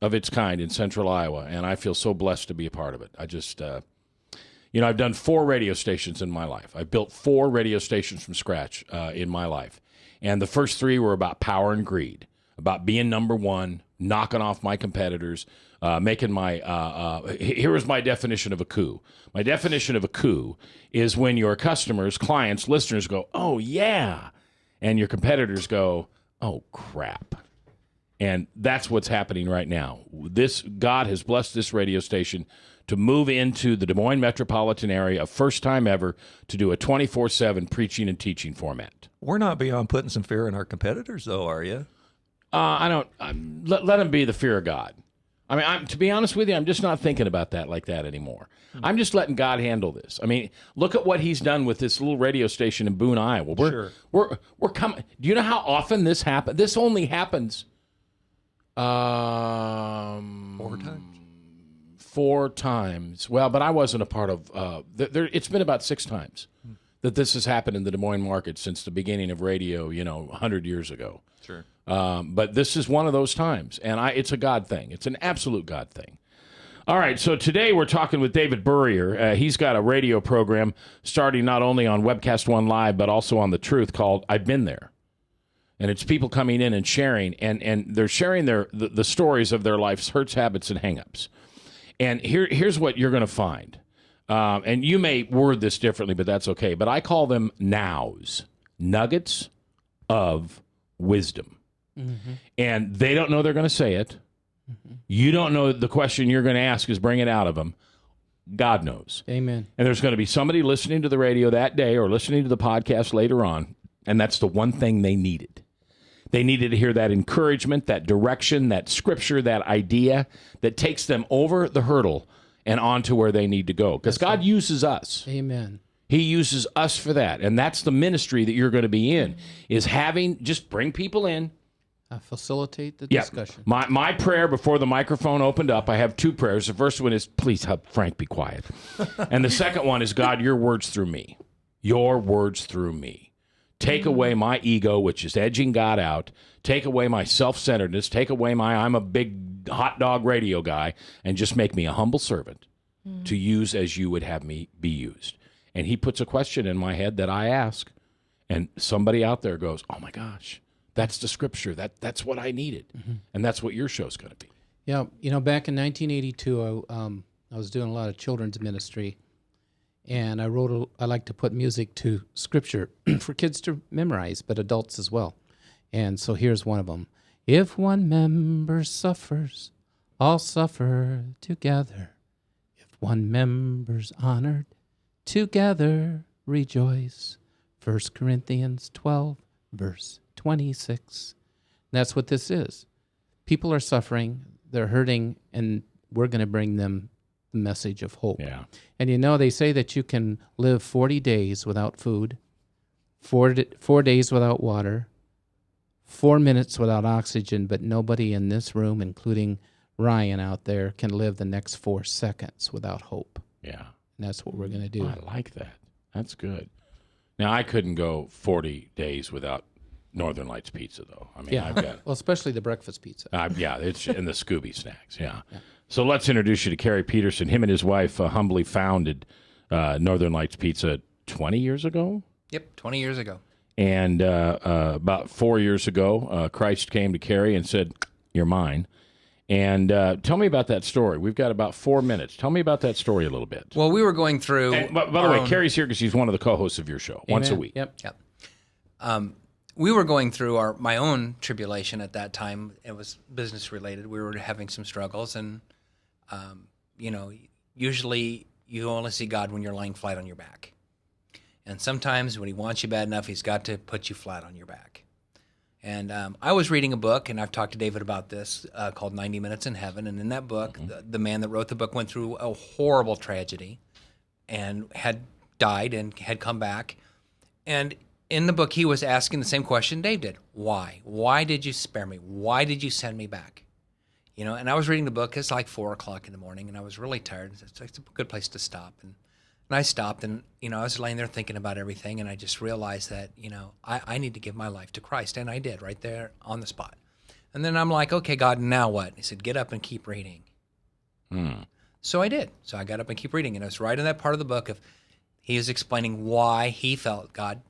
of its kind in central Iowa, and I feel so blessed to be a part of it. I just, I've done 4 radio stations in my life. I've built 4 radio stations from scratch in my life, and the first 3 were about power and greed, about being number one, knocking off my competitors, making my, here is my definition of a coup. My definition of a coup is when your customers, clients, listeners go, oh, yeah, and your competitors go, oh, crap. And that's what's happening right now. God has blessed this radio station to move into the Des Moines metropolitan area, first time ever, to do a 24/7 preaching and teaching format. We're not beyond putting some fear in our competitors, though, are you? Let them be the fear of God. I mean, to be honest with you, I'm just not thinking about that like that anymore. I'm just letting God handle this. I mean, look at what He's done with this little radio station in Boone, Iowa. We're coming. Do you know how often this happens? This only happens 4 times. 4 times. Well, but I wasn't a part of. It's been about 6 times that this has happened in the Des Moines market since the beginning of radio. 100 years ago. Sure. But this is one of those times, and it's a God thing. It's an absolute God thing. All right, so today we're talking with David Burrier. He's got a radio program starting not only on Webcast One Live, but also on The Truth called I've Been There. And it's people coming in and sharing, and they're sharing the stories of their life's hurts, habits, and hang-ups. And here's what you're going to find. And you may word this differently, but that's okay. But I call them nows, nuggets of wisdom. Mm-hmm. And they don't know they're going to say it. Mm-hmm. You don't know the question you're going to ask is bring it out of them. God knows. Amen. And there's going to be somebody listening to the radio that day or listening to the podcast later on, and that's the one thing they needed. They needed to hear that encouragement, that direction, that scripture, that idea that takes them over the hurdle and on to where they need to go. Because God uses us. Amen. He uses us for that. And that's the ministry that you're going to be in, is just bring people in. Facilitate the discussion. My prayer before the microphone opened up, I have 2 prayers. The first one is, please help Frank be quiet. And the second one is, God, your words through me. Your words through me. Take away my ego, which is edging God out. Take away my self-centeredness. Take away I'm a big hot dog radio guy, and just make me a humble servant to use as you would have me be used. And he puts a question in my head that I ask, and somebody out there goes, oh my gosh, that's the scripture. That's what I needed. And that's what your show's going to be. Yeah, back in 1982, I was doing a lot of children's ministry, and I like to put music to scripture for kids to memorize, but adults as well. And so here's one of them. If one member suffers, all suffer together. If one member's honored, together rejoice. 1 Corinthians 12, verse 26. That's what this is. People are suffering, they're hurting, and we're going to bring them the message of hope. Yeah. And they say that you can live 40 days without food, 4 days without water, 4 minutes without oxygen, but nobody in this room, including Ryan out there, can live the next 4 seconds without hope. Yeah. And that's what we're going to do. I like that. That's good. Now, I couldn't go 40 days without Northern Lights pizza, though. I mean, Yeah. I've got... Well, especially the breakfast pizza. It's in the Scooby snacks, yeah. So let's introduce you to Kerry Peterson. Him and his wife humbly founded Northern Lights Pizza 20 years ago? Yep, 20 years ago. And about 4 years ago, Christ came to Kerry and said, you're mine. And tell me about that story. We've got about 4 minutes. Tell me about that story a little bit. Well, we were going through... And, by the way, Kerry's here because she's one of the co-hosts of your show, once a week. Yep. We were going through my own tribulation at that time. It was business related. We were having some struggles, and usually you only see God when you're lying flat on your back. And sometimes when he wants you bad enough, he's got to put you flat on your back. And I was reading a book, and I've talked to David about this, called 90 Minutes in Heaven. And in that book, the man that wrote the book went through a horrible tragedy and had died and had come back. And in the book, he was asking the same question Dave did. Why? Why did you spare me? Why did you send me back? And I was reading the book. It's like 4 o'clock in the morning, and I was really tired. It's a good place to stop. And I stopped, and, I was laying there thinking about everything, and I just realized that, I need to give my life to Christ. And I did right there on the spot. And then I'm like, okay, God, now what? He said, get up and keep reading. So I did. So I got up and keep reading. And it was right in that part of the book of he is explaining why he felt God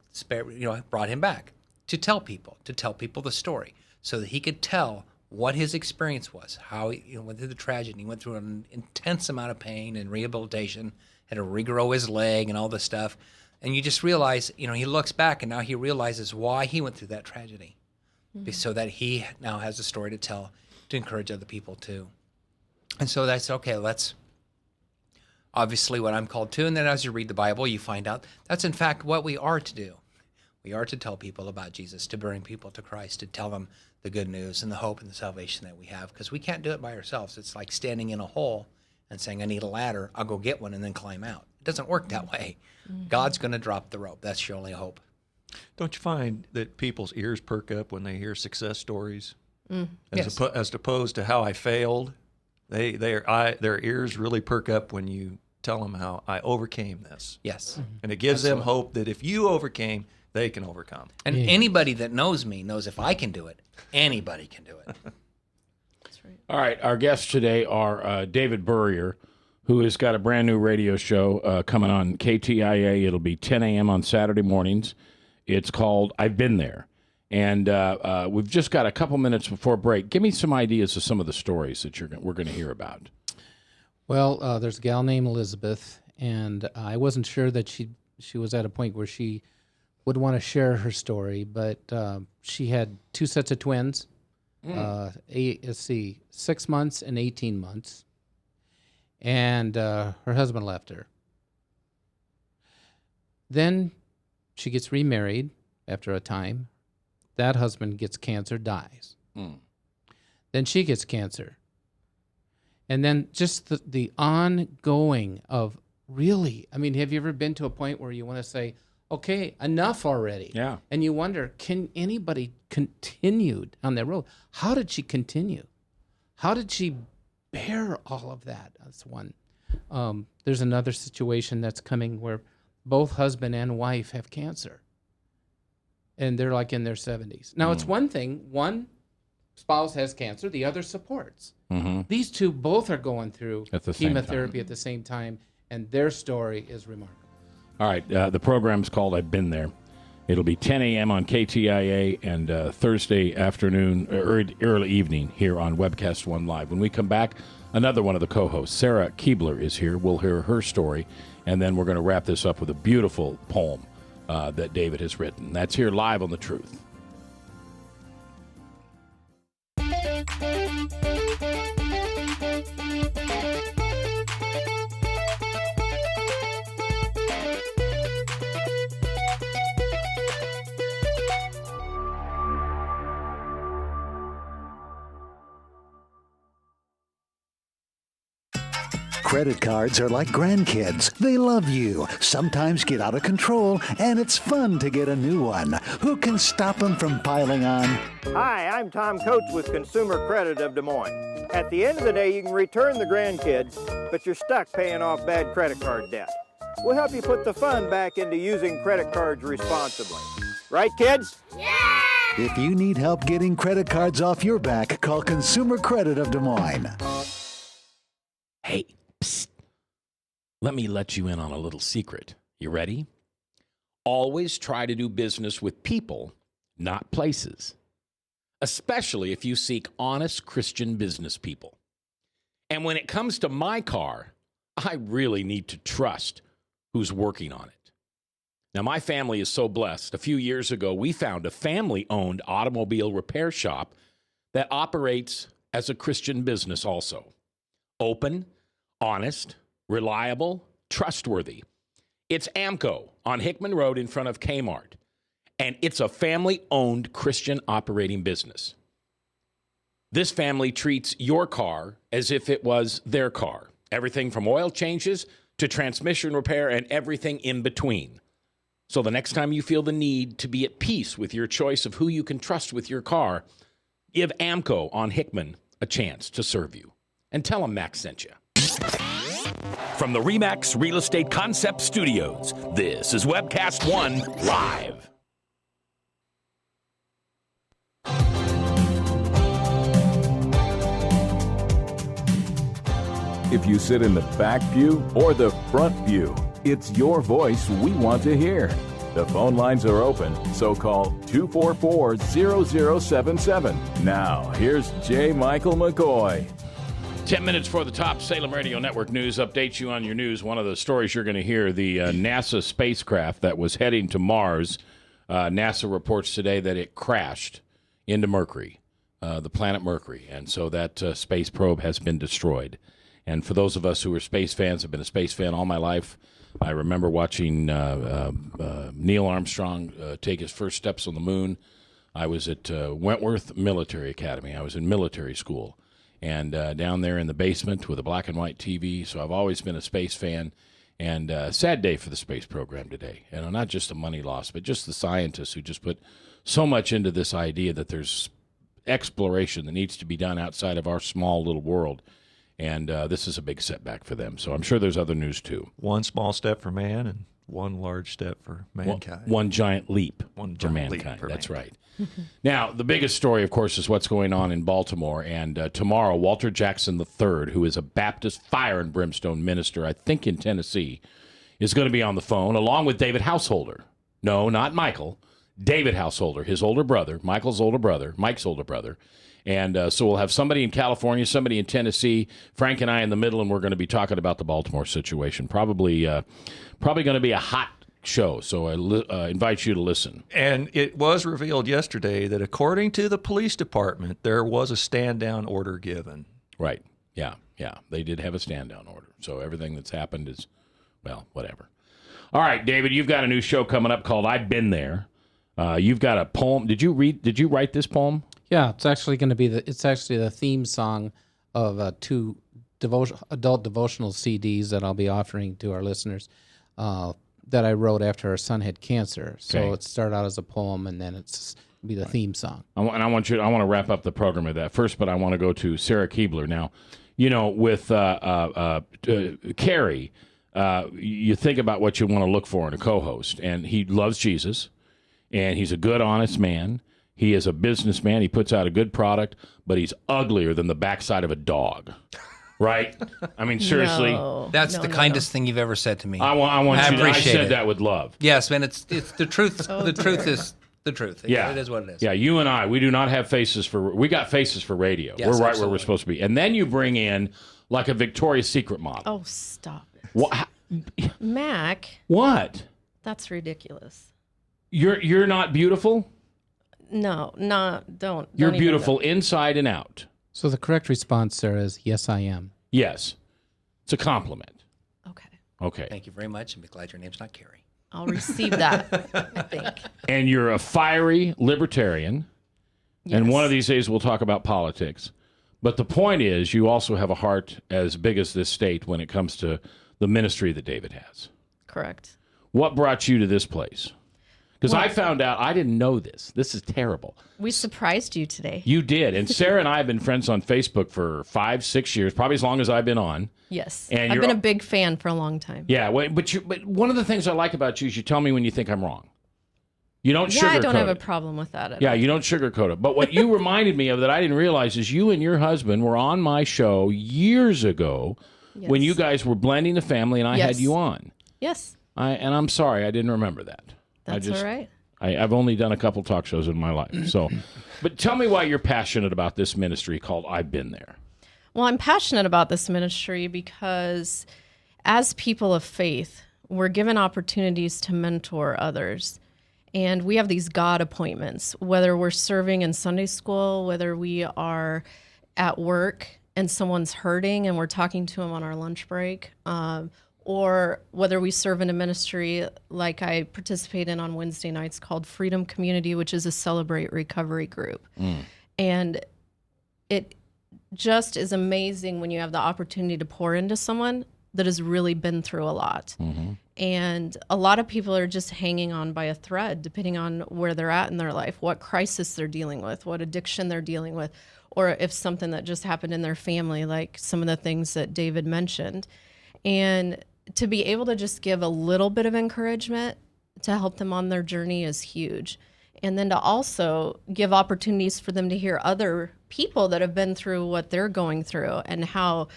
brought him back to tell people the story so that he could tell what his experience was, how he went through the tragedy. He went through an intense amount of pain and rehabilitation, had to regrow his leg and all this stuff. And you just realize, he looks back and now he realizes why he went through that tragedy, so that he now has a story to tell to encourage other people too. And so that's okay. That's obviously what I'm called to. And then as you read the Bible, you find out that's in fact what we are to do. We are to tell people about Jesus, to bring people to Christ, to tell them the good news and the hope and the salvation that we have, because we can't do it by ourselves. It's like standing in a hole and saying, I need a ladder, I'll go get one and then climb out. It doesn't work that way. God's going to drop the rope. That's your only hope. Don't you find that people's ears perk up when they hear success stories? Yes. As opposed to how I failed, their ears really perk up when you tell them how I overcame this. Yes. And it gives them hope that if you overcame, they can overcome. And anybody that knows me knows if I can do it, anybody can do it. That's right. All right, our guests today are David Burrier, who has got a brand new radio show coming on KTIA. It'll be 10 a.m. on Saturday mornings. It's called I've Been There. And we've just got a couple minutes before break. Give me some ideas of some of the stories that we're going to hear about. Well, there's a gal named Elizabeth, and I wasn't sure that she was at a point where she would want to share her story, but she had 2 sets of twins, 6 months and 18 months, and her husband left her. Then she gets remarried after a time. That husband gets cancer, dies. Then she gets cancer. And then just the ongoing of really, I mean, have you ever been to a point where you want to say, okay, enough already? Yeah. And you wonder, can anybody continue on that road? How did she continue? How did she bear all of that? That's one. There's another situation that's coming where both husband and wife have cancer. And they're like in their 70s. Now, it's one thing, one spouse has cancer, the other supports. These two both are going through chemotherapy at the same time, and their story is remarkable. All right, the program's called I've Been There. It'll be 10 a.m. on KTIA and Thursday afternoon, or early evening here on Webcast One Live. When we come back, another one of the co-hosts, Sarah Keebler, is here. We'll hear her story, and then we're going to wrap this up with a beautiful poem that David has written. That's here live on The Truth. Credit cards are like grandkids. They love you, sometimes get out of control, and it's fun to get a new one. Who can stop them from piling on? Hi, I'm Tom Coates with Consumer Credit of Des Moines. At the end of the day, you can return the grandkids, but you're stuck paying off bad credit card debt. We'll help you put the fun back into using credit cards responsibly. Right, kids? Yeah! If you need help getting credit cards off your back, call Consumer Credit of Des Moines. Hey, psst. Let me let you in on a little secret. You ready? Always try to do business with people, not places. Especially if you seek honest Christian business people. And when it comes to my car, I really need to trust who's working on it. Now, my family is so blessed. A few years ago, we found a family-owned automobile repair shop that operates as a Christian business also. Open, honest, reliable, trustworthy. It's AMCO on Hickman Road in front of Kmart. And it's a family-owned Christian operating business. This family treats your car as if it was their car. Everything from oil changes to transmission repair and everything in between. So the next time you feel the need to be at peace with your choice of who you can trust with your car, give AMCO on Hickman a chance to serve you. And tell them Max sent you. From the RE/MAX Real Estate Concept Studios, this is Webcast One Live. If you sit in the back pew or the front pew, it's your voice we want to hear. The phone lines are open, so call 244-0077. Now, here's J. Michael McCoy. 10 minutes for the top Salem Radio Network news. Updates you on your news. One of the stories you're going to hear, the NASA spacecraft that was heading to Mars. NASA reports today that it crashed into Mercury, the planet Mercury. And so that space probe has been destroyed. And for those of us who are space fans, I've been a space fan all my life. I remember watching Neil Armstrong take his first steps on the moon. I was at Wentworth Military Academy. I was in military school. And down there in the basement with a black and white TV. So I've always been a space fan. And sad day for the space program today. And not just a money loss, but just the scientists who just put so much into this idea that there's exploration that needs to be done outside of our small little world. And this is a big setback for them. So I'm sure there's other news, too. One small step for man and one large step for mankind. One giant leap for mankind. That's right. Now, the biggest story, of course, is what's going on in Baltimore. And tomorrow, Walter Jackson III, who is a Baptist fire and brimstone minister, I think in Tennessee, is going to be on the phone, along with David Householder. No, not Michael. David Householder, his older brother, Mike's older brother. And so we'll have somebody in California, somebody in Tennessee, Frank and I in the middle, and we're going to be talking about the Baltimore situation. Probably going to be a hot show, so I invite you to listen. And it was revealed yesterday that according to the police department, there was a stand-down order given. Right. Yeah. They did have a stand-down order. So everything that's happened is, well, whatever. All right, David, you've got a new show coming up called I've Been There. You've got a poem. Did you write this poem? Yeah, it's actually going to be the theme song of two adult devotional CDs that I'll be offering to our listeners that I wrote after our son had cancer. So Okay. it started out as a poem, and then it's be the theme song. I want to wrap up the program with that first, but I want to go to Sarah Keebler now. You know, with Carrie, you think about what you want to look for in a co-host, and he loves Jesus, and he's a good, honest man. He is a businessman. He puts out a good product, but he's uglier than the backside of a dog. right? I mean, seriously. That's the kindest thing you've ever said to me. I want you to, I appreciate said it. that with love. Yes, man, it's the truth. The truth is the truth. Yeah. It is what it is. Yeah, you and I, we do not have faces for, we got faces for radio. Yes, we're right where absolutely. we're supposed to be. And then you bring in like a Victoria's Secret model. Oh, stop it. What? Mac, What? that's ridiculous. You're not beautiful? No, don't. You're even beautiful inside and out. So the correct response, Sarah, is yes, I am. Yes. It's a compliment. Okay. Okay. Thank you very much, and be glad your name's not Carrie. I'll receive that, I think. And you're a fiery libertarian. And one of these days we'll talk about politics. But the point is, you also have a heart as big as this state when it comes to the ministry that David has. Correct. What brought you to this place? Because I found out, I didn't know this. This is terrible. We surprised you today. You did. And Sarah and I have been friends on Facebook for 5-6 years, probably as long as I've been on. Yes. And I've been a big fan for a long time. Yeah, but one of the things I like about you is you tell me when you think I'm wrong. You don't sugarcoat it. I don't have a problem with that at all. Yeah, you don't sugarcoat it. But what you reminded me of that I didn't realize is you and your husband were on my show years ago when you guys were blending the family and I had you on. Yes. And I'm sorry, I didn't remember that. That's all right. I've only done a couple talk shows in my life. So, but tell me why you're passionate about this ministry called I've Been There. Well, I'm passionate about this ministry because as people of faith, we're given opportunities to mentor others. And we have these God appointments, whether we're serving in Sunday school, whether we are at work and someone's hurting and we're talking to them on our lunch break, or whether we serve in a ministry like I participate in on Wednesday nights called Freedom Community, which is a Celebrate Recovery group. And it just is amazing when you have the opportunity to pour into someone that has really been through a lot. And a lot of people are just hanging on by a thread, depending on where they're at in their life, what crisis they're dealing with, what addiction they're dealing with, or if something that just happened in their family, like some of the things that David mentioned. And to be able to just give a little bit of encouragement to help them on their journey is huge. And then to also give opportunities for them to hear other people that have been through what they're going through and how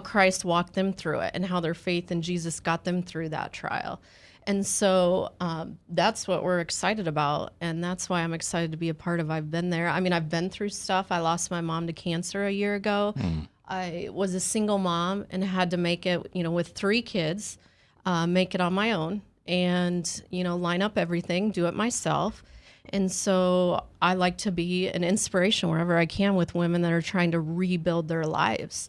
Christ walked them through it and how their faith in Jesus got them through that trial. And so that's what we're excited about. And that's why I'm excited to be a part of I've Been There. I mean, I've been through stuff. I lost my mom to cancer a year ago. I was a single mom and had to make it, with 3 kids, make it on my own and, line up everything, do it myself. And so I like to be an inspiration wherever I can with women that are trying to rebuild their lives.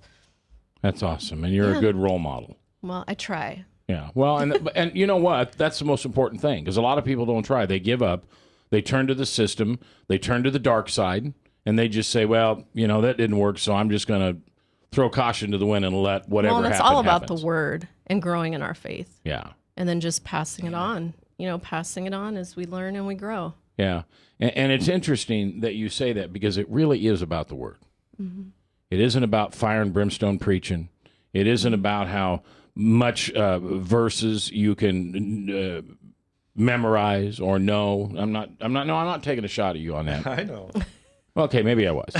That's awesome. And you're a good role model. Well, I try. Yeah. Well, and you know what? That's the most important thing because a lot of people don't try. They give up. They turn to the system. They turn to the dark side and they just say, well, that didn't work. So I'm just going to throw caution to the wind and let whatever happen. Well, it's all about the word and growing in our faith. Yeah. And then just passing it on, passing it on as we learn and we grow. Yeah. And it's interesting that you say that because it really is about the word. It isn't about fire and brimstone preaching. It isn't about how much verses you can memorize or know. I'm not taking a shot at you on that. I know. Okay, maybe I was.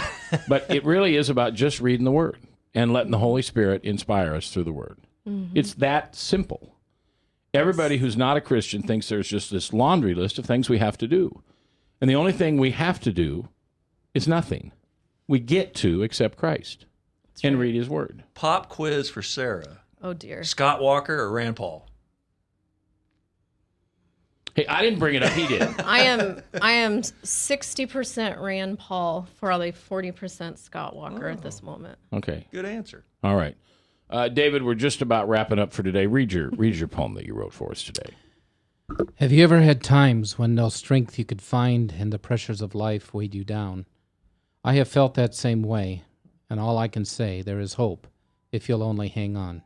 But it really is about just reading the word and letting the Holy Spirit inspire us through the word. It's that simple. Everybody who's not a Christian thinks there's just this laundry list of things we have to do. And the only thing we have to do is nothing. We get to accept Christ and read his word. Pop quiz for Sarah. Oh, dear. Scott Walker or Rand Paul? Hey, I didn't bring it up. He did. I am 60% Rand Paul, probably 40% Scott Walker at this moment. Okay. Good answer. All right. David, we're just about wrapping up for today. Read your poem that you wrote for us today. Have you ever had times when no strength you could find and the pressures of life weighed you down? I have felt that same way, and all I can say, there is hope if you'll only hang on.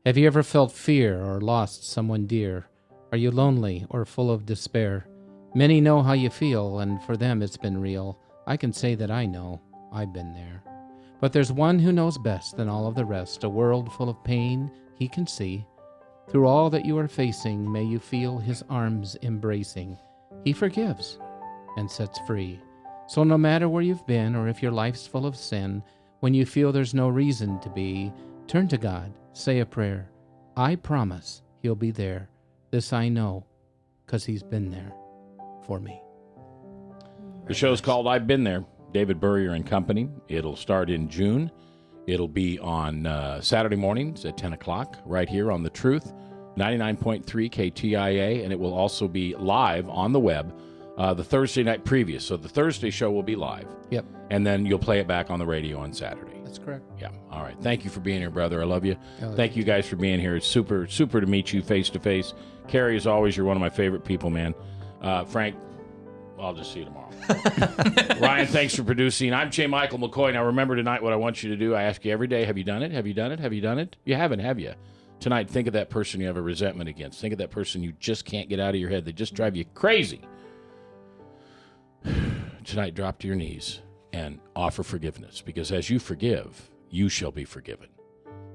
Have you ever felt fear or lost someone dear? Are you lonely or full of despair? Many know how you feel, and for them it's been real. I can say that I know, I've been there. But there's one who knows best than all of the rest, a world full of pain he can see. Through all that you are facing, may you feel his arms embracing. He forgives and sets free. So no matter where you've been or if your life's full of sin, when you feel there's no reason to be, Turn to God, say a prayer. I promise He'll be there. This I know, because He's been there for me. The show's called I've Been There, David Burrier and Company. It'll start in June. It'll be on Saturday mornings at 10 o'clock right here on The Truth, 99.3 KTIA, and it will also be live on the web the Thursday night previous. So the Thursday show will be live. Yep. And then you'll play it back on the radio on Saturday. That's correct. Yeah. All right. Thank you for being here, brother. I love you. Oh, Thank you guys for being here. It's super to meet you face to face. Carrie, as always, you're one of my favorite people, man. Frank, I'll just see you tomorrow. Ryan, thanks for producing. I'm J. Michael McCoy. Now, remember tonight what I want you to do. I ask you every day, have you done it? Have you done it? Have you done it? You haven't, have you? Tonight, think of that person you have a resentment against. Think of that person you just can't get out of your head. They just drive you crazy. Tonight, drop to your knees and offer forgiveness, because as you forgive, you shall be forgiven.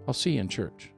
I'll see you in church.